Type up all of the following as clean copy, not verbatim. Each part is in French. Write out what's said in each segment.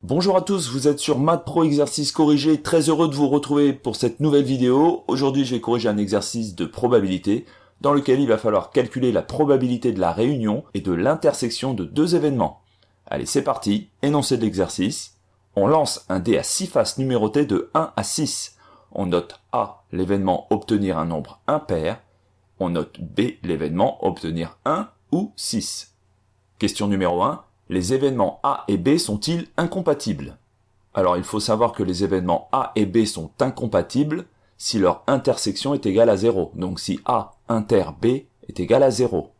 Bonjour à tous, vous êtes sur Maths Pro exercice corrigé, très heureux de vous retrouver pour cette nouvelle vidéo. Aujourd'hui je vais corriger un exercice de probabilité dans lequel il va falloir calculer la probabilité de la réunion et de l'intersection de deux événements. Allez c'est parti, énoncé de l'exercice. On lance un dé à 6 faces numérotées de 1 à 6. On note A, l'événement obtenir un nombre impair. On note B, l'événement obtenir 1 ou 6. Question numéro 1. Les événements A et B sont-ils incompatibles? Alors il faut savoir que les événements A et B sont incompatibles si leur intersection est égale à 0. Donc si A inter B est égal à 0.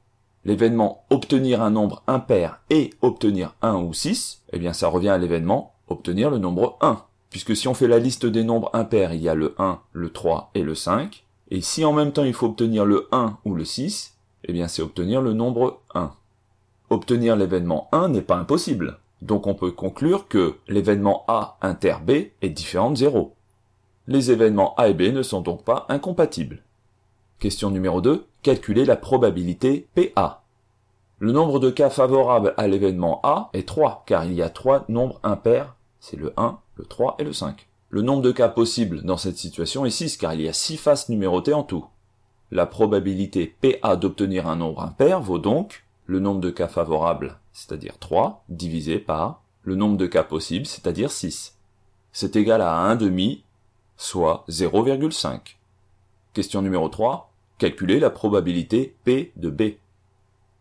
L'événement obtenir un nombre impair et obtenir 1 ou 6, eh bien ça revient à l'événement obtenir le nombre 1. Puisque si on fait la liste des nombres impairs, il y a le 1, le 3 et le 5. Et si en même temps il faut obtenir le 1 ou le 6, eh bien c'est obtenir le nombre 1. Obtenir l'événement 1 n'est pas impossible. Donc on peut conclure que l'événement A inter B est différent de 0. Les événements A et B ne sont donc pas incompatibles. Question numéro 2. Calculer la probabilité PA. Le nombre de cas favorables à l'événement A est 3, car il y a 3 nombres impairs, c'est le 1, le 3 et le 5. Le nombre de cas possibles dans cette situation est 6, car il y a 6 faces numérotées en tout. La probabilité PA d'obtenir un nombre impair vaut donc le nombre de cas favorables, c'est-à-dire 3, divisé par le nombre de cas possibles, c'est-à-dire 6. C'est égal à 1 demi, soit 0,5. Question numéro 3. Calculer la probabilité P de B.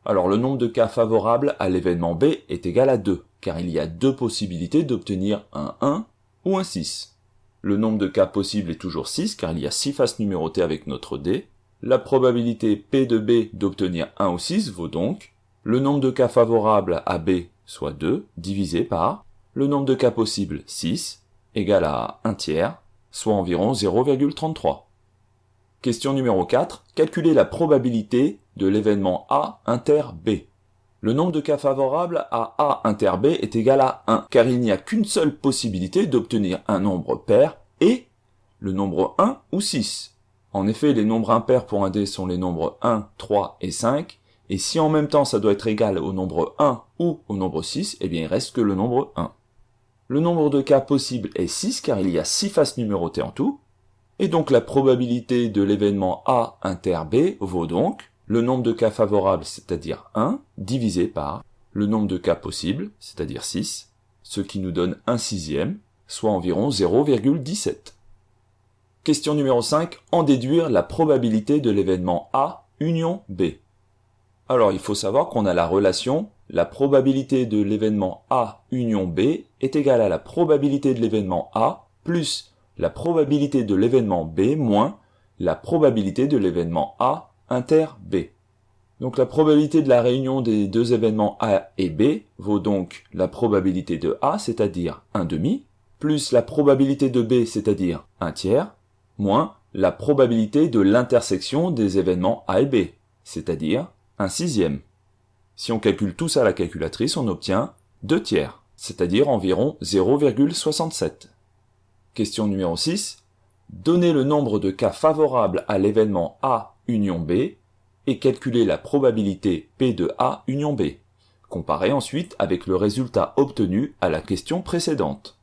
Alors le nombre de cas favorables à l'événement B est égal à 2, car il y a 2 possibilités d'obtenir un 1 ou un 6. Le nombre de cas possibles est toujours 6, car il y a 6 faces numérotées avec notre dé. La probabilité P de B d'obtenir 1 ou 6 vaut donc le nombre de cas favorables à B, soit 2, divisé par le nombre de cas possibles, 6, égal à 1 tiers, soit environ 0,33. Question numéro 4. Calculer la probabilité de l'événement A inter B. Le nombre de cas favorables à A inter B est égal à 1, car il n'y a qu'une seule possibilité d'obtenir un nombre pair et le nombre 1 ou 6. En effet, les nombres impairs pour un dé sont les nombres 1, 3 et 5, et si en même temps ça doit être égal au nombre 1 ou au nombre 6, eh bien il reste que le nombre 1. Le nombre de cas possibles est 6 car il y a 6 faces numérotées en tout, et donc la probabilité de l'événement A inter B vaut donc le nombre de cas favorables, c'est-à-dire 1, divisé par le nombre de cas possibles, c'est-à-dire 6, ce qui nous donne 1 sixième, soit environ 0,17. Question numéro 5. En déduire la probabilité de l'événement A union B. Alors il faut savoir qu'on a la relation, la probabilité de l'événement A union B est égale à la probabilité de l'événement A plus la probabilité de l'événement B moins la probabilité de l'événement A inter B. Donc la probabilité de la réunion des deux événements A et B vaut donc la probabilité de A, c'est-à-dire 1 demi, plus la probabilité de B, c'est-à-dire 1 tiers, moins la probabilité de l'intersection des événements A et B, c'est-à-dire 1 sixième. Si on calcule tout ça à la calculatrice, on obtient 2 tiers, c'est-à-dire environ 0,67. Question numéro 6. Donner le nombre de cas favorables à l'événement A union B et calculer la probabilité P de A union B. Comparez ensuite avec le résultat obtenu à la question précédente.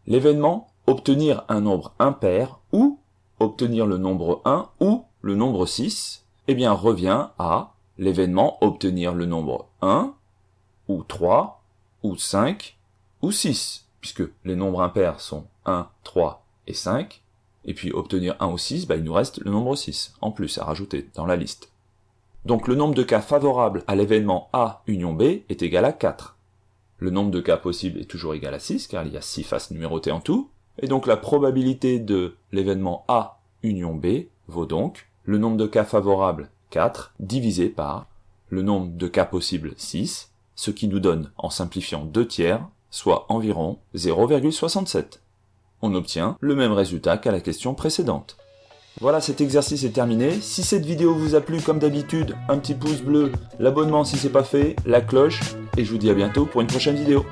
L'événement obtenir un nombre impair ou obtenir le nombre 1 ou le nombre 6, eh bien revient à l'événement obtenir le nombre 1, ou 3, ou 5, ou 6, puisque les nombres impairs sont 1, 3 et 5, et puis obtenir 1 ou 6, il nous reste le nombre 6, en plus à rajouter dans la liste. Donc le nombre de cas favorables à l'événement A union B est égal à 4. Le nombre de cas possibles est toujours égal à 6, car il y a 6 faces numérotées en tout, et donc la probabilité de l'événement A union B vaut donc le nombre de cas favorables 4 divisé par le nombre de cas possibles 6, ce qui nous donne, en simplifiant 2 tiers, soit environ 0,67. On obtient le même résultat qu'à la question précédente. Voilà, cet exercice est terminé. Si cette vidéo vous a plu, comme d'habitude, un petit pouce bleu, l'abonnement si c'est pas fait, la cloche, et je vous dis à bientôt pour une prochaine vidéo.